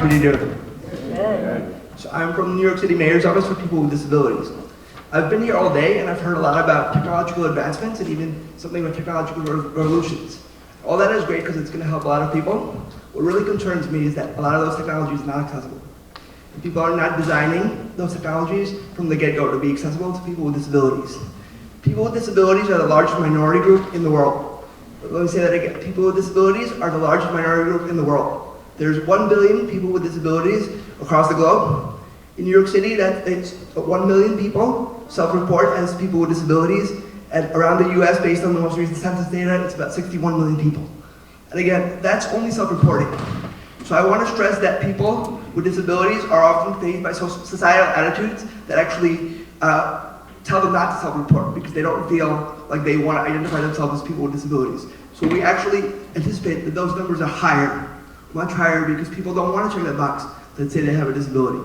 pretty new. So I'm from the New York City Mayor's Office for People with Disabilities. I've been here all day and I've heard a lot about technological advancements and even something like technological revolutions. All that is great because it's going to help a lot of people. What really concerns me is that a lot of those technologies are not accessible. And people are not designing those technologies from the get-go to be accessible to people with disabilities. People with disabilities are the largest minority group in the world. Let me say that again. People with disabilities are the largest minority group in the world. There's 1 billion people with disabilities across the globe. In New York City, it's 1 million people self-report as people with disabilities. And around the US, based on the most recent census data, it's about 61 million people. And again, that's only self-reporting. So I want to stress that people with disabilities are often faced by societal attitudes that actually tell them not to self-report because they don't feel like they want to identify themselves as people with disabilities. So we actually anticipate that those numbers are higher, much higher, because people don't want to check that box that say they have a disability.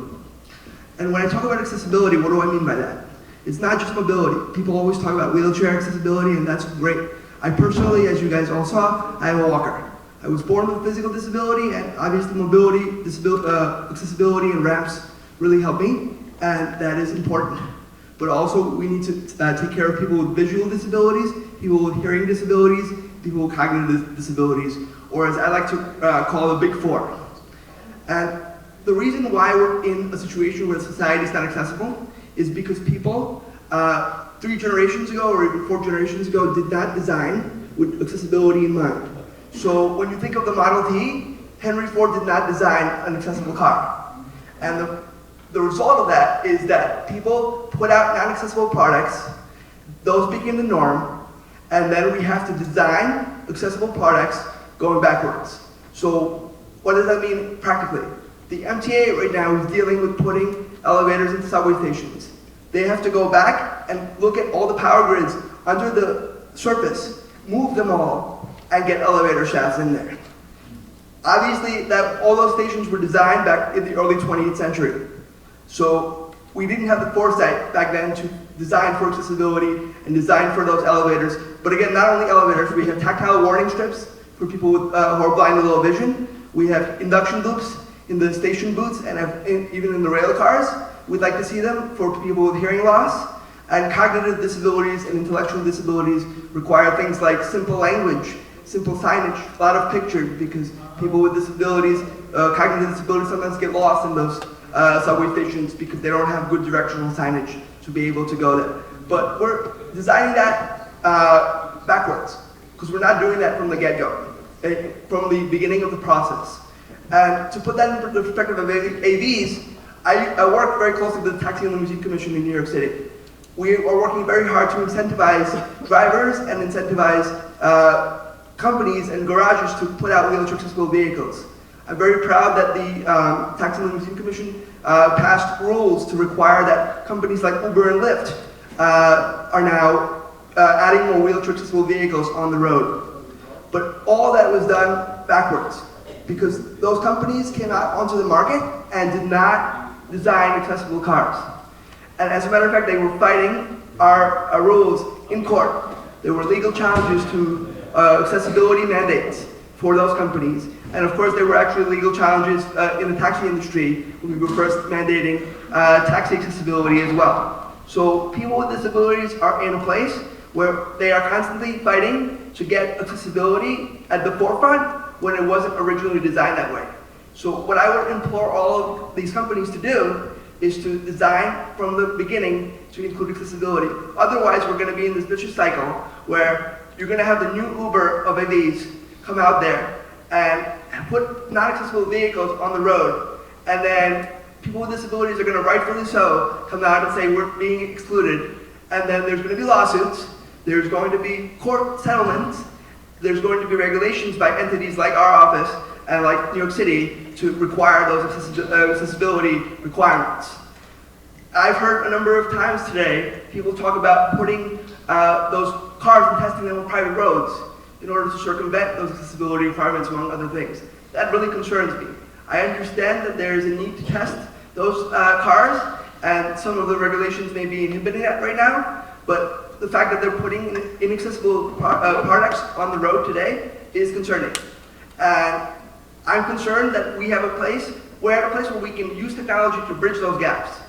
And when I talk about accessibility, what do I mean by that? It's not just mobility. People always talk about wheelchair accessibility, and that's great. I personally, as you guys all saw, I am a walker. I was born with a physical disability, and obviously mobility, accessibility, and ramps really help me, and that is important. But also, we need to take care of people with visual disabilities, people with hearing disabilities, people with cognitive disabilities, or as I like to call the big four. And the reason why we're in a situation where society is not accessible is because people 3 generations ago or even 4 generations ago did not design with accessibility in mind. So when you think of the Model T, Henry Ford did not design an accessible car. And the result of that is that people put out non-accessible products, those became the norm, and then we have to design accessible products going backwards. So what does that mean practically? The MTA right now is dealing with putting elevators into subway stations. They have to go back and look at all the power grids under the surface, move them all, and get elevator shafts in there. Obviously, all those stations were designed back in the early 20th century. So we didn't have the foresight back then to design for accessibility and design for those elevators. But again, not only elevators, we have tactile warning strips for people who are blind or low vision. We have induction loops in the station booths and even in the rail cars. We'd like to see them for people with hearing loss. And cognitive disabilities and intellectual disabilities require things like simple language, simple signage, a lot of pictures, because people with disabilities, cognitive disabilities sometimes get lost in those subway stations because they don't have good directional signage to be able to go there. But we're designing that backwards, because we're not doing that from the get-go, from the beginning of the process. And to put that in the perspective of AVs, I work very closely with the Taxi and Limousine Commission in New York City. We are working very hard to incentivize drivers and incentivize companies and garages to put out wheelchair accessible vehicles. I'm very proud that the Taxi and Limousine Commission passed rules to require that companies like Uber and Lyft are now adding more wheelchair accessible vehicles on the road. But all that was done backwards, because those companies came out onto the market and did not design accessible cars. And as a matter of fact, they were fighting our rules in court. There were legal challenges to accessibility mandates for those companies. And of course, there were actually legal challenges in the taxi industry when we were first mandating taxi accessibility as well. So people with disabilities are in a place where they are constantly fighting to get accessibility at the forefront when it wasn't originally designed that way. So what I would implore all of these companies to do is to design from the beginning to include accessibility. Otherwise, we're going to be in this vicious cycle where you're going to have the new Uber of AVs come out there and put non-accessible vehicles on the road, and then people with disabilities are going to rightfully so come out and say we're being excluded, and then there's going to be lawsuits, there's going to be court settlements, there's going to be regulations by entities like our office and like New York City to require those accessibility requirements. I've heard a number of times today people talk about putting those cars and testing them on private roads in order to circumvent those accessibility requirements, among other things. That really concerns me. I understand that there is a need to test those cars, and some of the regulations may be inhibiting that right now, but the fact that they're putting inaccessible products on the road today is concerning. And I'm concerned that we have a place we're at a place where we can use technology to bridge those gaps.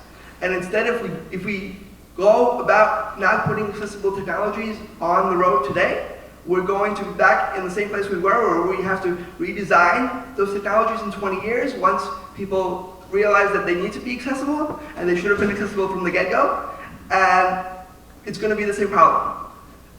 And instead, if we go about not putting accessible technologies on the road today, we're going to be back in the same place we were, where we have to redesign those technologies in 20 years once people realize that they need to be accessible, and they should have been accessible from the get-go, and it's going to be the same problem.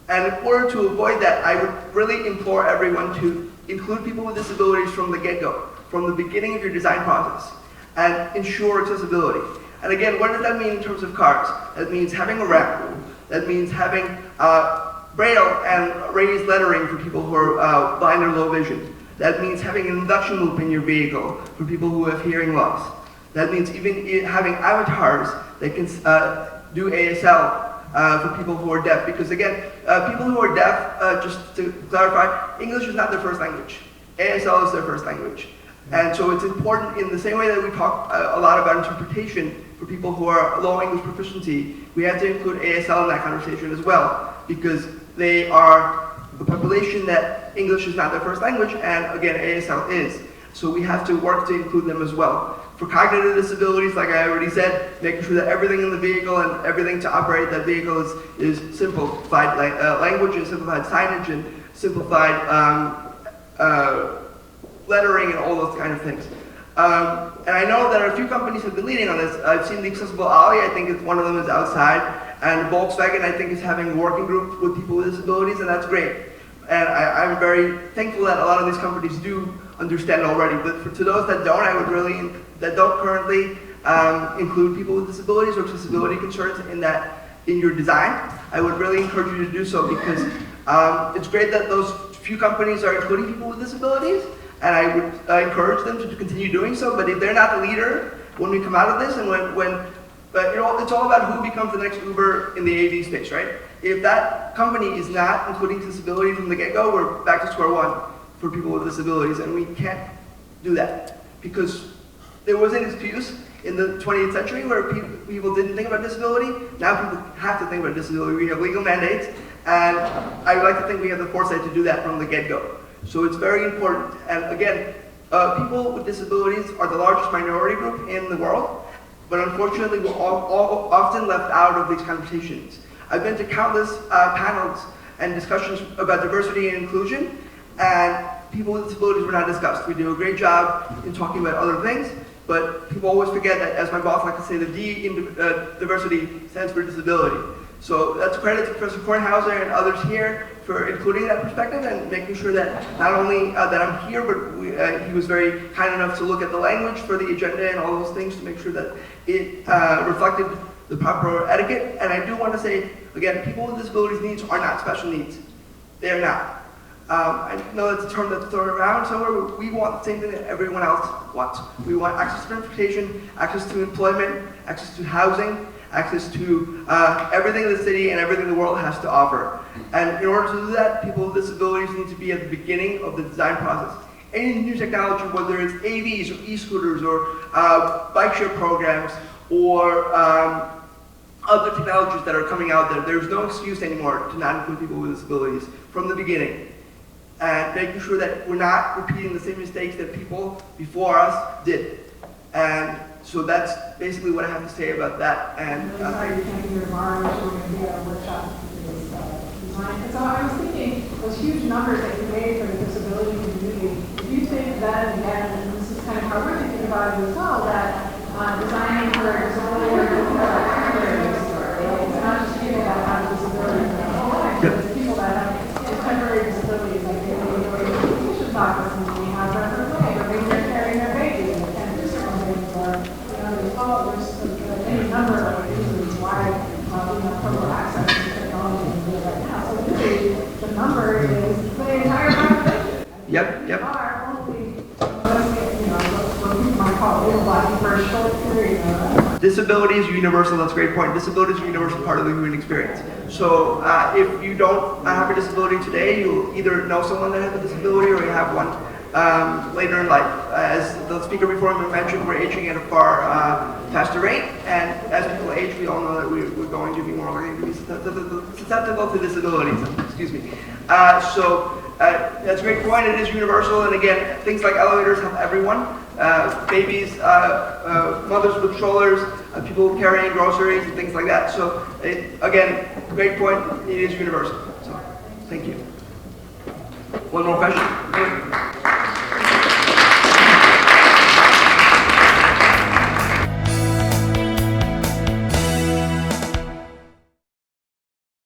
And in order to avoid that, I would really implore everyone to include people with disabilities from the get-go, from the beginning of your design process, and ensure accessibility. And again, what does that mean in terms of cars? That means having a ramp. That means having braille and raised lettering for people who are blind or low vision. That means having an induction loop in your vehicle for people who have hearing loss. That means even having avatars that can do ASL for people who are deaf. Because again, people who are deaf, just to clarify, English is not their first language. ASL is their first language. And so it's important, in the same way that we talk a lot about interpretation for people who are low English proficiency, we have to include ASL in that conversation as well, because they are a population that English is not their first language, and again, ASL is. So we have to work to include them as well. For cognitive disabilities, like I already said, making sure that everything in the vehicle and everything to operate that vehicle is simplified language and simplified signage and simplified lettering and all those kind of things. And I know that a few companies have been leading on this. I've seen the Accessible Alley, I think one of them is outside, and Volkswagen, I think, is having a working group with people with disabilities, and that's great. And I'm very thankful that a lot of these companies do understand already. But to those that don't, I would really, that don't currently include people with disabilities or accessibility concerns in your design, I would really encourage you to do so, because it's great that those few companies are including people with disabilities, and I would encourage them to continue doing so. But if they're not the leader when we come out of this, and but it's all about who becomes the next Uber in the AV space, right? If that company is not including disability from the get-go, we're back to square one for people with disabilities, and we can't do that, because there was an excuse in the 20th century where people didn't think about disability. Now people have to think about disability. We have legal mandates, and I would like to think we have the foresight to do that from the get-go. So it's very important. And again, people with disabilities are the largest minority group in the world, but unfortunately we're all often left out of these conversations. I've been to countless panels and discussions about diversity and inclusion, and people with disabilities were not discussed. We do a great job in talking about other things, but people always forget that, as my boss likes to say, the D in diversity stands for disability. So that's credit to Professor Kornhauser and others here for including that perspective and making sure that not only that I'm here, but he was very kind enough to look at the language for the agenda and all those things to make sure that it reflected the proper etiquette. And I do want to say, again, people with disabilities needs are not special needs. They are not. I know that's a term that's thrown around somewhere, but we want the same thing that everyone else wants. We want access to transportation, access to employment, access to housing, access to everything in the city and everything the world has to offer. And in order to do that, people with disabilities need to be at the beginning of the design process. Any new technology, whether it's AVs or e-scooters or bike share programs or other technologies that are coming out there, there's no excuse anymore to not include people with disabilities from the beginning. And making sure that we're not repeating the same mistakes that people before us did. And so that's basically what I have to say about that. And sorry, you can't hear Mara, we're going to be at a workshop for this design. And so I was thinking, those huge numbers that you made for the disability community, if you take that and again, and this is kind of how we're thinking about it as well, that designing for disability or temporary store, it's not just people that have disabilities in their whole life, it's people that have temporary disabilities, like they go to the physician's office and they have referred leg, or maybe they're carrying their baby and they can't do certain things, or there's any number of reasons why we have trouble accessing technology in the right now. So really, the number is the entire population. Yep. We are only, what people might call able-bodied for a short period of disability is universal. That's a great point. Disability is a universal part of the human experience. So if you don't have a disability today, you'll either know someone that has a disability or you have one later in life. As the speaker before me mentioned, we're aging at a far faster rate, and as people age, we all know that we're going to be more likely to be susceptible to disabilities. Excuse me. So That's a great point. It is universal, and again, things like elevators help everyone. Babies, mothers with strollers, people carrying groceries and things like that. So, again, great point. It is universal. So, thank you. One more question?